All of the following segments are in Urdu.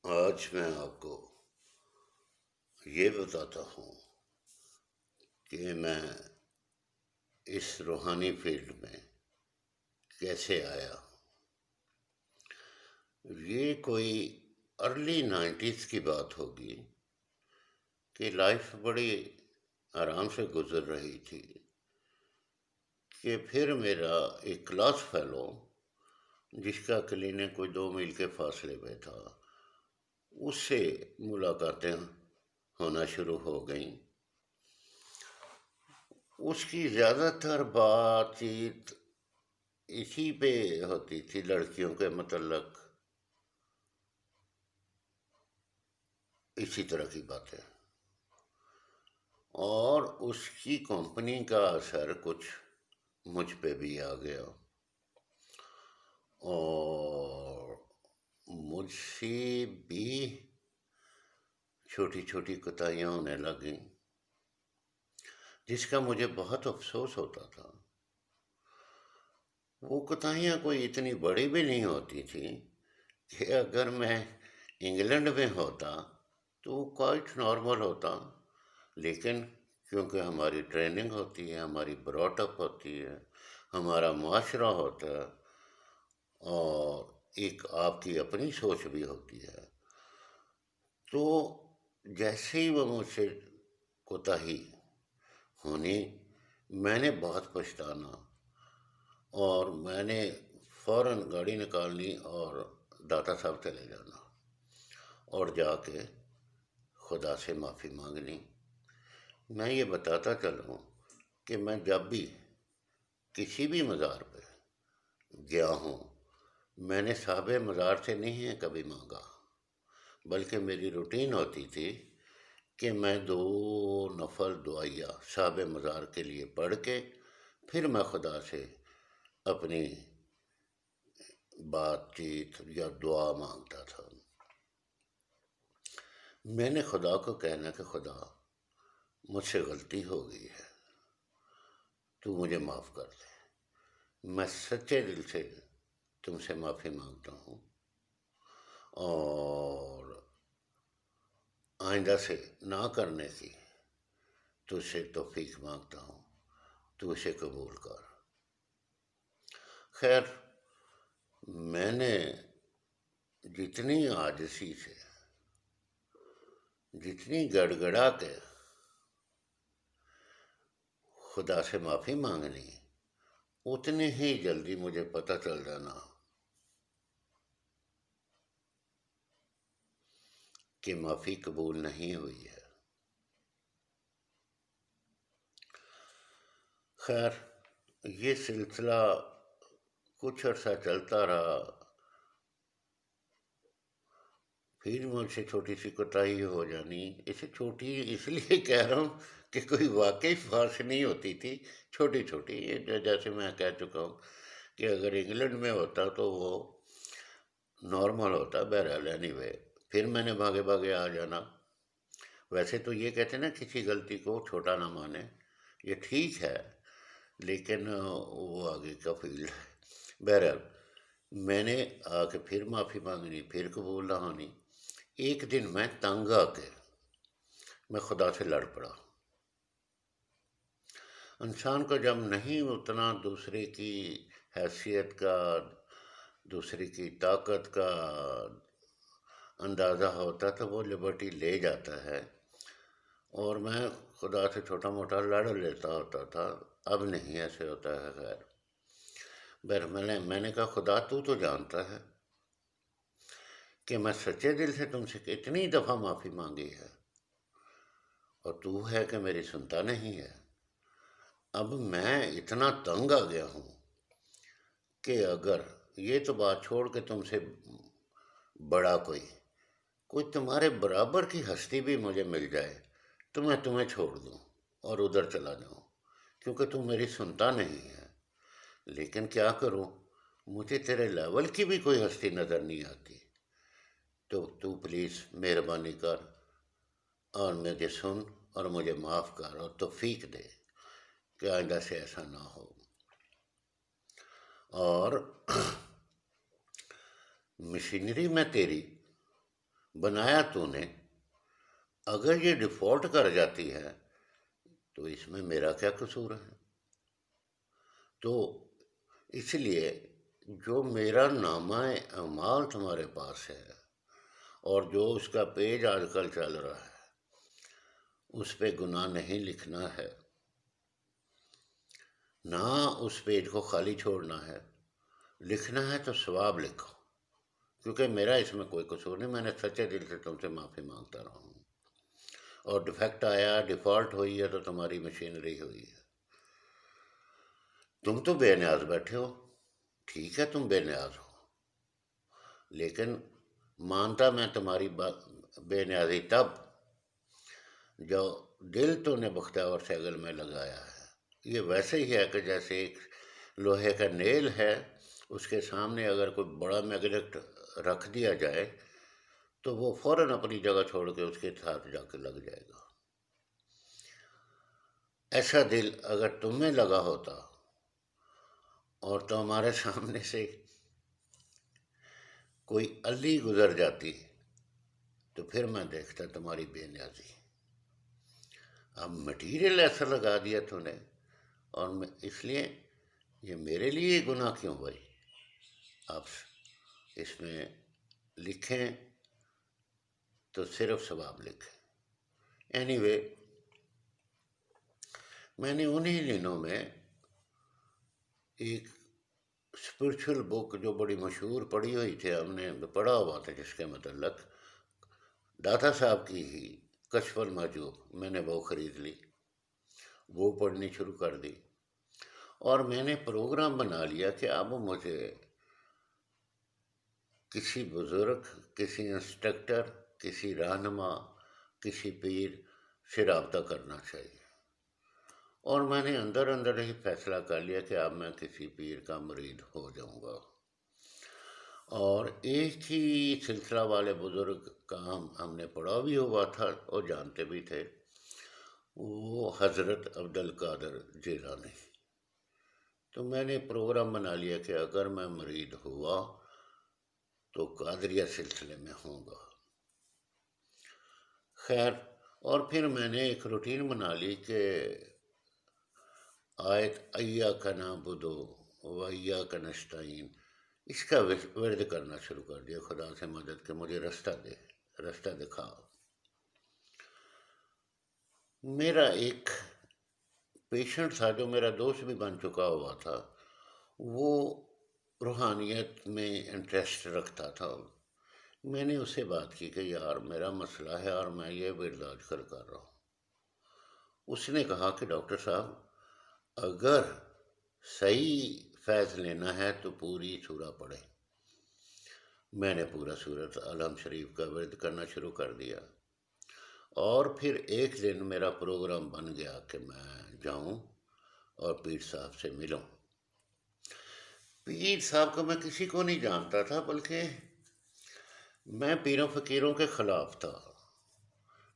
آج میں آپ کو یہ بتاتا ہوں کہ میں اس روحانی فیلڈ میں کیسے آیا. یہ کوئی ارلی 90s کی بات ہوگی کہ لائف بڑی آرام سے گزر رہی تھی کہ پھر میرا ایک کلاس فیلو جس کا کلینک کوئی 2 میل کے فاصلے پہ تھا اس سے ملاقاتیں ہونا شروع ہو گئیں. اس کی زیادہ تر بات چیت اسی پہ ہوتی تھی، لڑکیوں کے متعلق اسی طرح کی باتیں، اور اس کی کمپنی کا اثر کچھ مجھ پہ بھی آ گیا اور مجھ سے بھی چھوٹی چھوٹی کوتاہیاں ہونے لگیں جس کا مجھے بہت افسوس ہوتا تھا. وہ کوتاہیاں کوئی اتنی بڑی بھی نہیں ہوتی تھیں کہ اگر میں انگلینڈ میں ہوتا تو وہ کوائٹ نارمل ہوتا، لیکن کیونکہ ہماری ٹریننگ ہوتی ہے، ہماری براٹ اپ ہوتی ہے، ہمارا معاشرہ ہوتا ہے، اور ایک آپ کی اپنی سوچ بھی ہوتی ہے، تو جیسے ہی وہ مجھ سے کوتاہی ہونی میں نے بہت پچھتانا، اور میں نے فوراً گاڑی نکالنی اور داتا صاحب چلے جانا اور جا کے خدا سے معافی مانگنی. میں یہ بتاتا چلوں کہ میں جب بھی کسی بھی مزار پہ گیا ہوں میں نے صاحب مزار سے نہیں ہے کبھی مانگا، بلکہ میری روٹین ہوتی تھی کہ میں 2 نفل دعائیہ صاحب مزار کے لیے پڑھ کے پھر میں خدا سے اپنی بات چیت یا دعا مانگتا تھا. میں نے خدا کو کہنا کہ خدا مجھ سے غلطی ہو گئی ہے، تو مجھے معاف کر دے. میں سچے دل سے تم سے معافی مانگتا ہوں اور آئندہ سے نہ کرنے کی تجھ سے توفیق مانگتا ہوں، تو اسے قبول کر. خیر، میں نے جتنی عاجزی سے، جتنی گڑ گڑا کے خدا سے معافی مانگنی، اتنی ہی جلدی مجھے پتہ چل جانا کہ معافی قبول نہیں ہوئی ہے. خیر، یہ سلسلہ کچھ عرصہ چلتا رہا. پھر مجھ سے چھوٹی سی کوتاہی ہو جانی، اسے چھوٹی اس لیے کہہ رہا ہوں کہ کوئی واقعی فرق نہیں ہوتی تھی، چھوٹی چھوٹی. جیسے میں کہہ چکا ہوں کہ اگر انگلینڈ میں ہوتا تو وہ نارمل ہوتا. بہرحال اینی وے پھر میں نے بھاگے بھاگے آ جانا. ویسے تو یہ کہتے ہیں نا کسی غلطی کو چھوٹا نہ مانے، یہ ٹھیک ہے، لیکن وہ آگے کا فیلڈ ہے. بہرحال میں نے آ کے پھر معافی مانگنی، پھر قبول نہ ہونی. ایک دن میں تنگ آ کے میں خدا سے لڑ پڑا. انسان کو جب نہیں اتنا دوسرے کی حیثیت کا، دوسرے کی طاقت کا اندازہ ہوتا تو وہ لبرٹی لے جاتا ہے، اور میں خدا سے چھوٹا موٹا لڑ لیتا ہوتا تھا. اب نہیں ایسے ہوتا ہے. خیر، میں نے کہا خدا تو جانتا ہے کہ میں سچے دل سے تم سے کتنی دفعہ معافی مانگی ہے، اور تو ہے کہ میری سنتا نہیں ہے. اب میں اتنا تنگ آ گیا ہوں کہ اگر یہ تو بات چھوڑ کے تم سے بڑا کوئی تمہارے برابر کی ہستی بھی مجھے مل جائے تو میں تمہیں چھوڑ دوں اور ادھر چلا جاؤں، کیونکہ تم میری سنتا نہیں ہے. لیکن کیا کروں، مجھے تیرے لیول کی بھی کوئی ہستی نظر نہیں آتی. تو پلیز مہربانی کر اور مجھے سن اور مجھے معاف کر اور توفیق دے کہ آئندہ سے ایسا نہ ہو. اور مشینری میں تیری بنایا تو نے، اگر یہ ڈیفالٹ کر جاتی ہے تو اس میں میرا کیا قصور ہے؟ تو اس لیے جو میرا نامہ اعمال تمہارے پاس ہے اور جو اس کا پیج آج کل چل رہا ہے، اس پہ گناہ نہیں لکھنا ہے، نہ اس پیج کو خالی چھوڑنا ہے، لکھنا ہے تو ثواب لکھو، کیونکہ میرا اس میں کوئی قصور نہیں، میں نے سچے دل سے تم سے معافی مانگتا رہا ہوں، اور ڈیفیکٹ آیا، ڈیفالٹ ہوئی ہے تو تمہاری مشینری ہوئی ہے۔ تم تو بے نیاز بیٹھے ہو، ٹھیک ہے تم بے نیاز ہو، لیکن مانتا میں تمہاری بے نیازی تب جو دل تو نے بختیور سیگل میں لگایا ہے۔ یہ ویسے ہی ہے کہ جیسے ایک لوہے کا نیل ہے، اس کے سامنے اگر کوئی بڑا میگنیٹ رکھ دیا جائے تو وہ فوراً اپنی جگہ چھوڑ کے اس کے ساتھ جا کے لگ جائے گا۔ ایسا دل اگر تم میں لگا ہوتا اور تو ہمارے سامنے سے کوئی علی گزر جاتی تو پھر میں دیکھتا تمہاری بے نیازی۔ اب مٹیریل ایسا لگا دیا تو نے، اور اس لیے یہ میرے لیے گناہ کیوں بھائی؟ آپ اس میں لکھیں تو صرف ثواب لکھیں۔ اینی وے، میں نے انہی دنوں میں ایک اسپرچل بک جو بڑی مشہور پڑھی ہوئی تھی، ہم نے پڑھا ہوا تھا، جس کے متعلق داتا صاحب کی ہی کشف المحجوب، میں نے وہ خرید لی، وہ پڑھنی شروع کر دی، اور میں نے پروگرام بنا لیا کہ اب مجھے کسی بزرگ، کسی انسٹرکٹر، کسی رہنما، کسی پیر سے رابطہ کرنا چاہیے، اور میں نے اندر اندر ہی فیصلہ کر لیا کہ اب میں کسی پیر کا مرید ہو جاؤں گا۔ اور ایک ہی سلسلہ والے بزرگ کا ہم نے پڑھا بھی ہوا تھا اور جانتے بھی تھے، وہ حضرت عبد القادر جیلانی۔ تو میں نے پروگرام بنا لیا کہ اگر میں مرید ہوا تو قادریہ سلسلے میں ہوں گا۔ خیر، اور پھر میں نے ایک روٹین بنا لی کہ آیت ایاک نعبد و ایاک نستعین، اس کا ورد کرنا شروع کر دیا، خدا سے مدد کہ مجھے رستہ دے، رستہ دکھا۔ میرا ایک پیشنٹ تھا جو میرا دوست بھی بن چکا ہوا تھا، وہ روحانیت میں انٹرسٹ رکھتا تھا۔ میں نے اس سے بات کی کہ یار میرا مسئلہ ہے اور میں یہ ورد آج کل کر رہا ہوں۔ اس نے کہا کہ ڈاکٹر صاحب، اگر صحیح فیض لینا ہے تو پوری سورہ پڑھے۔ میں نے پورا سورۃ الحمد شریف کا ورد کرنا شروع کر دیا، اور پھر ایک دن میرا پروگرام بن گیا کہ میں جاؤں اور پیر صاحب سے ملوں۔ پیر صاحب کو میں کسی کو نہیں جانتا تھا، بلکہ میں پیروں فقیروں کے خلاف تھا،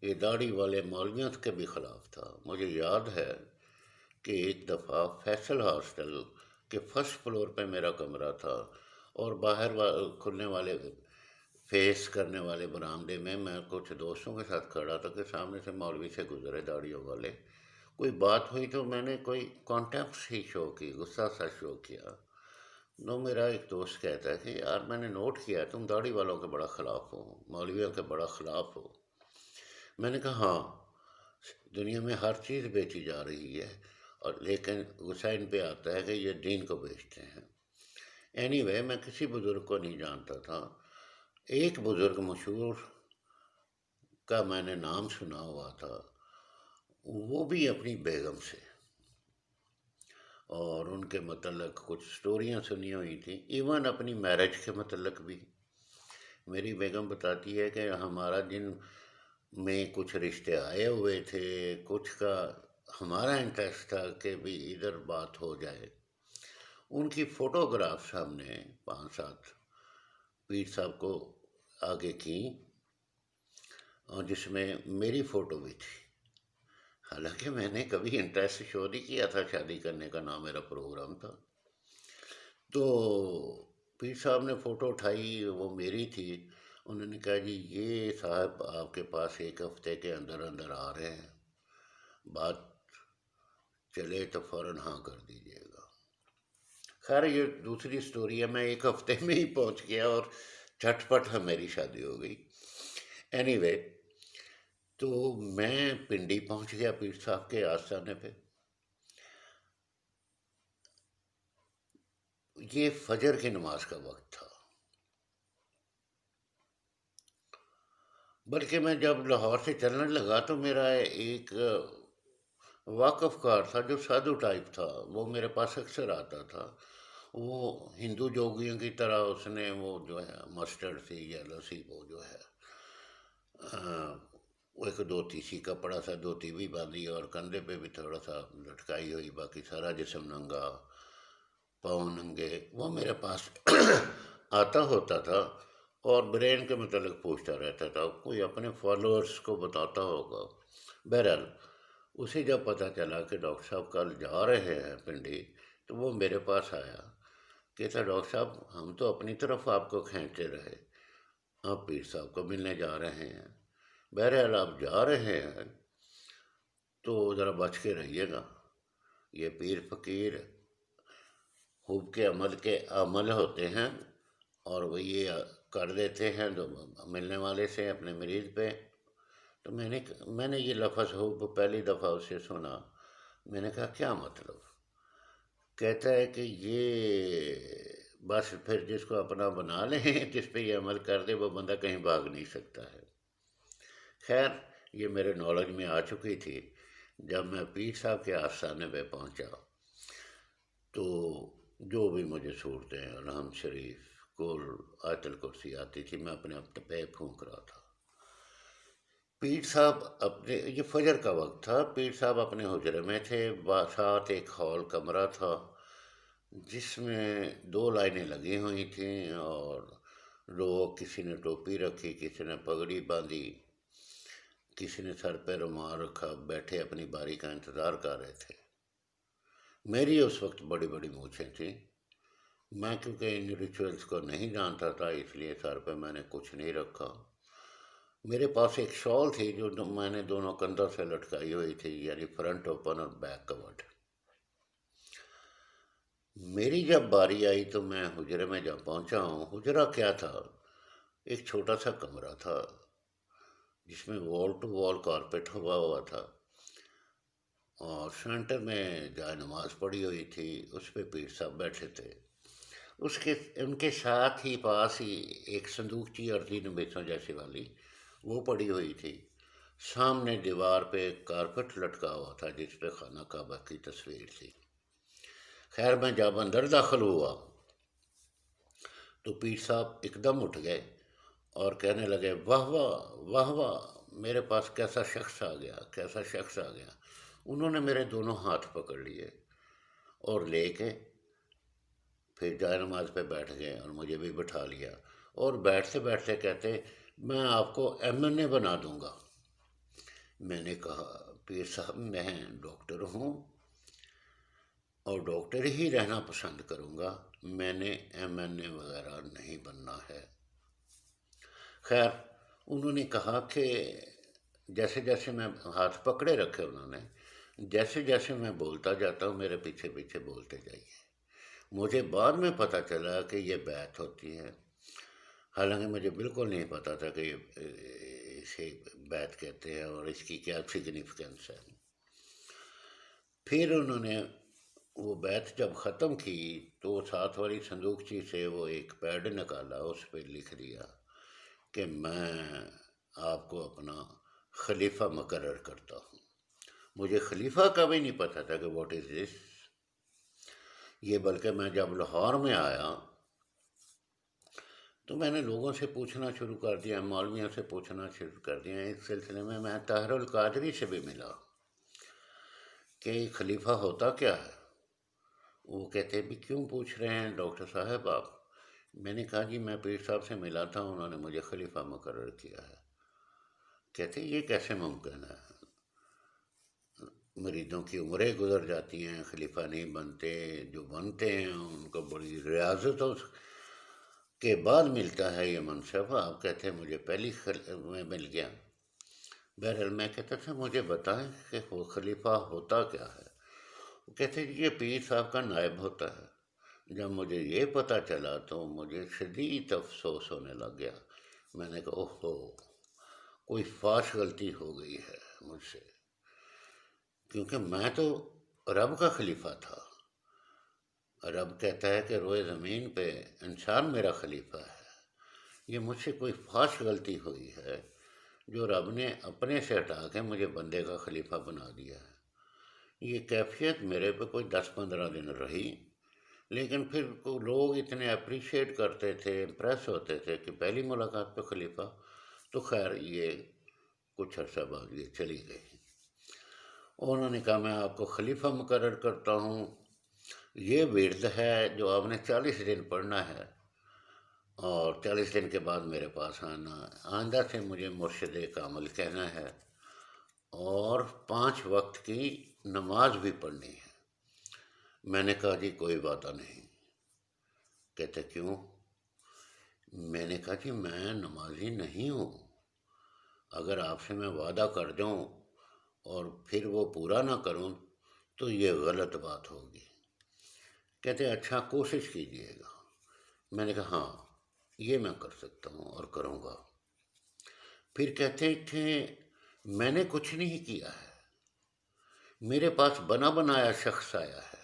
یہ داڑھی والے مولویوں کے بھی خلاف تھا۔ مجھے یاد ہے کہ ایک دفعہ فیصل ہاسٹل کے فرسٹ فلور پہ میرا کمرہ تھا، اور باہر کھلنے والے فیس کرنے والے برآمدے میں کچھ دوستوں کے ساتھ کھڑا تھا کہ سامنے سے مولوی سے گزرے داڑھیوں والے، کوئی بات ہوئی تو میں نے کوئی کانٹیکٹ ہی شو کی، غصہ سا شو کیا۔ نو میرا ایک دوست کہتا ہے کہ یار میں نے نوٹ کیا تم داڑھی والوں کے بڑا خلاف ہو، مولویوں کے بڑا خلاف ہو۔ میں نے کہا ہاں، دنیا میں ہر چیز بیچی جا رہی ہے، اور لیکن غصہ ان پہ آتا ہے کہ یہ دین کو بیچتے ہیں۔ اینی وے، میں کسی بزرگ کو نہیں جانتا تھا۔ ایک بزرگ مشہور کا میں نے نام سنا ہوا تھا، وہ بھی اپنی بیگم سے، اور ان کے متعلق کچھ سٹوریاں سنی ہوئی تھیں، ایون اپنی میرج کے متعلق بھی۔ میری بیگم بتاتی ہے کہ ہمارا جن میں کچھ رشتے آئے ہوئے تھے، کچھ کا ہمارا انٹرسٹ تھا کہ بھی ادھر بات ہو جائے۔ ان کی فوٹوگرافس ہم نے 5-7 پیر صاحب کو آگے کی، اور جس میں میری فوٹو بھی تھی، حالانکہ میں نے کبھی انٹرسٹ شو نہیں کیا تھا، شادی کرنے کا نہ میرا پروگرام تھا۔ تو پیر صاحب نے فوٹو اٹھائی، وہ میری تھی، انہوں نے کہا جی یہ صاحب آپ کے پاس 1 ہفتے کے اندر اندر آ رہے ہیں، بات چلے تو فوراً ہاں کر دیجیے گا۔ خیر یہ دوسری سٹوری ہے، میں 1 ہفتے میں ہی پہنچ گیا اور جھٹ پٹ میری شادی ہو گئی۔ اینی وے، تو میں پنڈی پہنچ گیا پیر صاحب کے آستانے پہ۔ یہ فجر کی نماز کا وقت تھا، بلکہ میں جب لاہور سے چلنے لگا تو میرا ایک واقف کار تھا جو سادھو ٹائپ تھا، وہ میرے پاس اکثر آتا تھا۔ وہ ہندو جوگیوں کی طرح اس نے وہ جو ہے مسٹرڈ سی یا لسی وہ جو ہے وہ ایک دھوتی سی کپڑا سا دھوتی بھی باندھی اور کندھے پہ بھی تھوڑا سا لٹکائی ہوئی، باقی سارا جسم ننگا، پاؤں ننگے، وہ میرے پاس آتا ہوتا تھا اور برین کے متعلق پوچھتا رہتا تھا، کوئی اپنے فالوورس کو بتاتا ہوگا۔ بہرحال اسے جب پتہ چلا کہ ڈاکٹر صاحب کل جا رہے ہیں پنڈی، تو وہ میرے پاس آیا، کہتا ڈاکٹر صاحب ہم تو اپنی طرف آپ کو کھینچتے رہے، آپ پیر صاحب کو ملنے جا رہے ہیں، بہرحال آپ جا رہے ہیں تو ذرا بچ کے رہیے گا، یہ پیر فقیر خوب کے عمل ہوتے ہیں اور وہ یہ کر دیتے ہیں تو ملنے والے سے اپنے مریض پہ۔ تو میں نے یہ لفظ حب پہلی دفعہ اس سے سنا، میں نے کہا کیا مطلب؟ کہتا ہے کہ یہ بس پھر جس کو اپنا بنا لیں، جس پہ یہ عمل کر دے وہ بندہ کہیں بھاگ نہیں سکتا ہے۔ خیر یہ میرے نالج میں آ چکی تھی۔ جب میں پیر صاحب کے آستانے پہ پہنچا تو جو بھی مجھے صورتیں الحمد شریف کل آیت الکرسی آتی تھی، میں اپنے پہ پھونک رہا تھا۔ پیر صاحب اپنے، یہ فجر کا وقت تھا، پیر صاحب اپنے حجرے میں تھے، ساتھ ایک ہال کمرہ تھا جس میں 2 لائنیں لگی ہوئی تھیں اور لوگ، کسی نے ٹوپی رکھی، کسی نے پگڑی باندھی، کسی نے سر پہ رومال رکھا، بیٹھے اپنی باری کا انتظار کر رہے تھے۔ میری اس وقت بڑی بڑی مونچھیں تھیں، میں کیونکہ ان ریچولز کو نہیں جانتا تھا اس لیے سر پہ میں نے کچھ نہیں رکھا۔ میرے پاس ایک شال تھی جو میں نے دونوں کندھوں سے لٹکائی ہوئی تھی، یعنی فرنٹ اوپن اور بیک کورڈ۔ میری جب باری آئی تو میں حجرے میں جب پہنچا ہوں، حجرہ کیا تھا، ایک چھوٹا سا کمرہ تھا جس میں وال ٹو وال کارپیٹ ہوا تھا اور سینٹر میں جائے نماز پڑھی ہوئی تھی، اس پہ پیر صاحب بیٹھے تھے، ان کے ساتھ ہی پاس ہی ایک صندوقچی عرضی نبیسوں جیسی والی وہ پڑی ہوئی تھی، سامنے دیوار پہ کارپیٹ لٹکا ہوا تھا جس پہ خانہ کعبہ کی تصویر تھی۔ خیر میں جب اندر داخل ہوا تو پیر صاحب ایک دم اٹھ گئے اور کہنے لگے واہ واہ واہ واہ، میرے پاس کیسا شخص آ گیا، کیسا شخص آ گیا۔ انہوں نے میرے دونوں ہاتھ پکڑ لیے اور لے کے پھر جائے نماز پہ بیٹھ گئے اور مجھے بھی بٹھا لیا، اور بیٹھتے بیٹھتے کہتے میں آپ کو ایم این اے بنا دوں گا۔ میں نے کہا پیر صاحب میں ڈاکٹر ہوں اور ڈاکٹر ہی رہنا پسند کروں گا، میں نے ایم این اے وغیرہ نہیں بننا ہے۔ خیر انہوں نے کہا کہ جیسے جیسے میں، ہاتھ پکڑے رکھے انہوں نے، جیسے جیسے میں بولتا جاتا ہوں میرے پیچھے پیچھے بولتے جائیے۔ مجھے بعد میں پتہ چلا کہ یہ بیعت ہوتی ہے، حالانکہ مجھے بالکل نہیں پتہ تھا کہ اسے بیعت کہتے ہیں اور اس کی کیا سگنیفیکنس ہے۔ پھر انہوں نے وہ بیعت جب ختم کی تو ساتھ والی صندوقچی سے وہ ایک پیڈ نکالا، اس پہ لکھ دیا کہ میں آپ کو اپنا خلیفہ مقرر کرتا ہوں۔ مجھے خلیفہ کا بھی نہیں پتہ تھا کہ واٹ از دس یہ، بلکہ میں جب لاہور میں آیا تو میں نے لوگوں سے پوچھنا شروع کر دیا، مولویوں سے پوچھنا شروع کر دیا۔ اس سلسلے میں طاہر القادری سے بھی ملا کہ خلیفہ ہوتا کیا ہے۔ وہ کہتے بھی کیوں پوچھ رہے ہیں ڈاکٹر صاحب آپ؟ میں نے کہا جی میں پیر صاحب سے ملا تھا، انہوں نے مجھے خلیفہ مقرر کیا ہے۔ کہتے یہ کیسے ممکن ہے، مریدوں کی عمریں گزر جاتی ہیں، خلیفہ نہیں بنتے، جو بنتے ہیں ان کو بڑی ریاضت ہو۔ کے بعد ملتا ہے یہ منصب، آپ کہتے ہیں مجھے پہلی میں مل گیا۔ بہرحال میں کہتا تھا مجھے بتائیں کہ وہ خلیفہ ہوتا کیا ہے؟ وہ کہتے ہیں یہ پیر صاحب کا نائب ہوتا ہے۔ جب مجھے یہ پتہ چلا تو مجھے شدید افسوس ہونے لگ گیا۔ میں نے کہا اوہو، کوئی فاش غلطی ہو گئی ہے مجھ سے، کیونکہ میں تو رب کا خلیفہ تھا۔ رب کہتا ہے کہ روئے زمین پہ انسان میرا خلیفہ ہے۔ یہ مجھ سے کوئی فاش غلطی ہوئی ہے جو رب نے اپنے سے ہٹا کے مجھے بندے کا خلیفہ بنا دیا ہے۔ یہ کیفیت میرے پہ کوئی 10-15 دن رہی، لیکن پھر لوگ اتنے اپریشیٹ کرتے تھے، امپریس ہوتے تھے کہ پہلی ملاقات پہ خلیفہ، تو خیر یہ کچھ عرصہ بعد یہ چلی گئی۔ انہوں نے کہا میں آپ کو خلیفہ مقرر کرتا ہوں، یہ ورد ہے جو آپ نے 40 دن پڑھنا ہے، اور 40 دن کے بعد میرے پاس آنا، آئندہ سے مجھے مرشد کامل کہنا ہے، اور 5 وقت کی نماز بھی پڑھنی ہے۔ میں نے کہا جی کوئی وعدہ نہیں۔ کہتے کیوں؟ میں نے کہا جی میں نمازی نہیں ہوں، اگر آپ سے میں وعدہ کر جاؤں اور پھر وہ پورا نہ کروں تو یہ غلط بات ہوگی۔ کہتے اچھا کوشش کیجیے گا۔ میں نے کہا ہاں یہ میں کر سکتا ہوں اور کروں گا۔ پھر کہتے کہ میں نے کچھ نہیں کیا ہے، میرے پاس بنا بنایا شخص آیا ہے،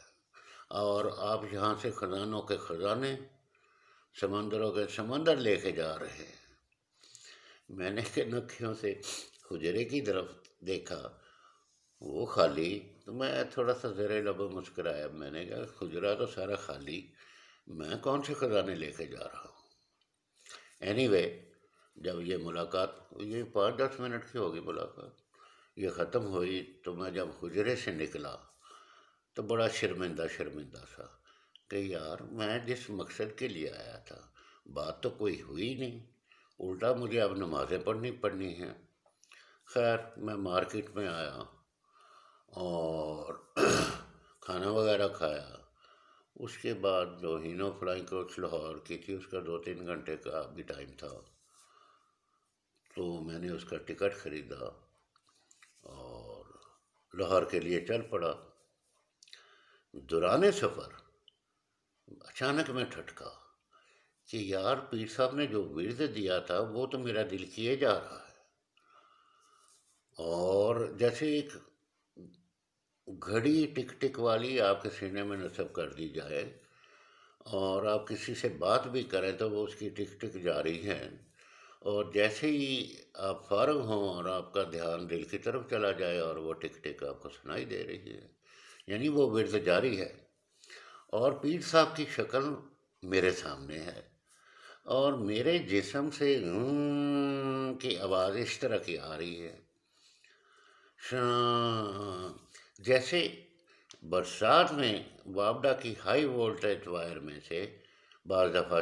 اور آپ یہاں سے خزانوں کے خزانے، سمندروں کے سمندر لے کے جا رہے ہیں۔ میں نے نکھیوں سے حجرے کی طرف دیکھا، وہ خالی، تو میں تھوڑا سا زیر لب مسکرایا۔ میں نے کہا حجرہ تو سارا خالی، میں کون سے خزانے لے کے جا رہا ہوں؟ اینی وے جب یہ ملاقات، یہ 5-10 منٹ کی ہوگی ملاقات، یہ ختم ہوئی تو میں جب حجرے سے نکلا تو بڑا شرمندہ سا کہ یار میں جس مقصد کے لیے آیا تھا بات تو کوئی ہوئی نہیں، الٹا مجھے اب نمازیں پڑھنی ہیں۔ خیر میں مارکیٹ میں آیا اور کھانا وغیرہ کھایا۔ اس کے بعد جو ہینو فلائنگ کوچ لاہور کی تھی اس کا 2-3 گھنٹے کا بھی ٹائم تھا، تو میں نے اس کا ٹکٹ خریدا اور لاہور کے لیے چل پڑا۔ دوران سفر اچانک میں ٹھٹکا کہ یار پیر صاحب نے جو ورد دیا تھا وہ تو میرا دل کیے جا رہا ہے، اور جیسے ایک گھڑی ٹک ٹک والی آپ کے سینے میں نصب کر دی جائے، اور آپ کسی سے بات بھی کریں تو وہ اس کی ٹک ٹک جاری ہے، اور جیسے ہی آپ فارغ ہوں اور آپ کا دھیان دل کی طرف چلا جائے اور وہ ٹک ٹک آپ کو سنائی دے رہی ہے، یعنی وہ ورد جاری ہے، اور پیر صاحب کی شکل میرے سامنے ہے، اور میرے جسم سے کی آواز اس طرح کی آ رہی ہے جیسے برسات میں وابڈا کی ہائی وولٹیج وائر میں سے بعض دفعہ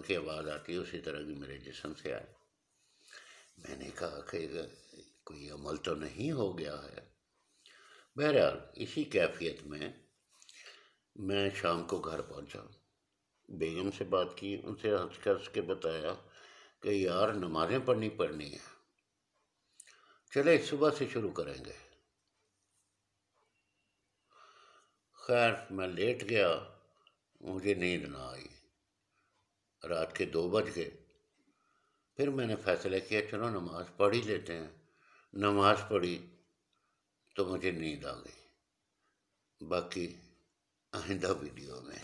کی آواز آتی ہے، اسی طرح کی میرے جسم سے آئی۔ میں نے کہا کہ کوئی عمل تو نہیں ہو گیا ہے۔ بہرحال اسی کیفیت میں شام کو گھر پہنچا، بیگم سے بات کی، ان سے ہنس کے بتایا کہ یار نمازیں پڑھنی ہیں، چلے صبح سے شروع کریں گے۔ خیر میں لیٹ گیا، مجھے نیند نہ آئی، رات کے 2 بج گئے۔ پھر میں نے فیصلہ کیا چلو نماز پڑھ ہی لیتے ہیں۔ نماز پڑھی تو مجھے نیند آ گئی۔ باقی آئندہ ویڈیو میں